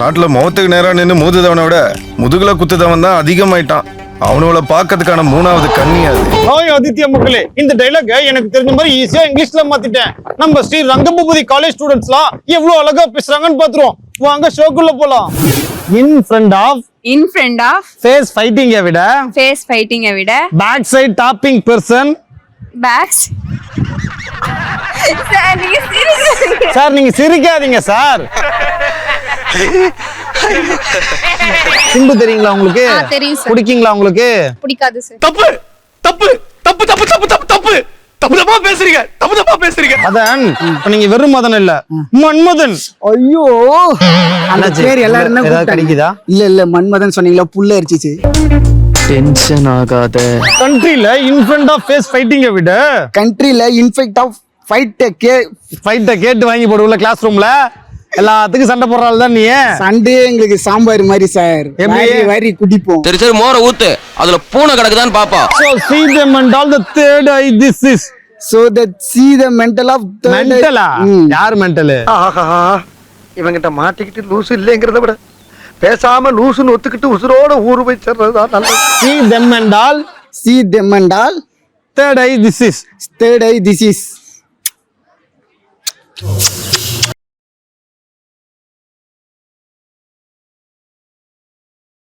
நாட்டுல முகத்துக்கு நேரா நின்று மூதுதவனை விட முதுகுல குத்துதவன் தான் அதிகமாயிட்டான். அவனோட பாக்கிறதுக்கான மூணாவது கண்ணி அது. ஹாய் ஆதித்யா மக்களே, இந்த டைலாக் எனக்கு தெரிஞ்ச மாதிரி ஈஸியா இங்கிலீஷ்ல மாத்திட்டேன். நம்ம ஸ்ரீ ரங்கபூபதி காலேஜ் ஸ்டூடெண்ட்ஸ்லாம் எவ்வளவு அழகா பேசுறாங்கன்னு பாத்துருவோம். வாங்க ஷோக்குள்ள போலாம். இன் ஃப்ரண்ட் ஆஃப் ஃபேஸ் ஃபைட்டிங்கை விட back side topping person. Sir நீங்க சிரிக்காதீங்க சார். சிம்பு தெரியுங்களா உங்களுக்கு? தெரியும் சார். பிடிக்குங்களா உங்களுக்கு? பிடிக்காது சார். தப்பு தப்பு தப்பு தப்பு தப்பு தப்பு தப்பு தப்பு தப்பா பேசுறீங்க, தப்பு தப்பா பேசுறீங்க. மதன், இப்ப நீங்க வெறும் மதன் இல்ல, மன்மதன். ஐயோ, அந்த பேர் எல்லாரும் என்ன ஏதாவது கூப்பிட்டாங்க? கிடைக்குதா? இல்ல மன்மதன் சொன்னீங்களா, புல்ல அரிச்சிச்சு. டென்ஷன் ஆகாத. கண்ட்ரில இன் ஃப்ரண்ட் ஆஃப் ஃபேஸ் ஃபைட்டிங்கை விட கண்ட்ரில இன்ஃபெக்ட் ஆஃப் ஃபைட்டை கேட்டு வாங்கி போடுவல கிளாஸ் ரூம்ல எல்லாத்துக்கும் சண்டை போடுறாள் தான் நீ. சண்டே எங்களுக்கு சாம்பார் மாதிரி சார். எப்படி? வரி குடிப்போம். சரி சரி, மோர ஊத்து, அதுல பூனை கிடக்குதான்னு பாப்பா. So see them and all the third eye this is. So that see the mental of third eye. மென்டலா? யார் மென்டல்? ஆஹா, இவங்கிட்ட மாட்டிக்கிட்டு லூசு இல்லைங்கிறத விட பேசாம லூசுன்னு ஒத்துக்கிட்டு உசுரோட ஊரு போய் சேர்றதுதான் நல்லது. See them and all See them and all third eye this is. third eye this is.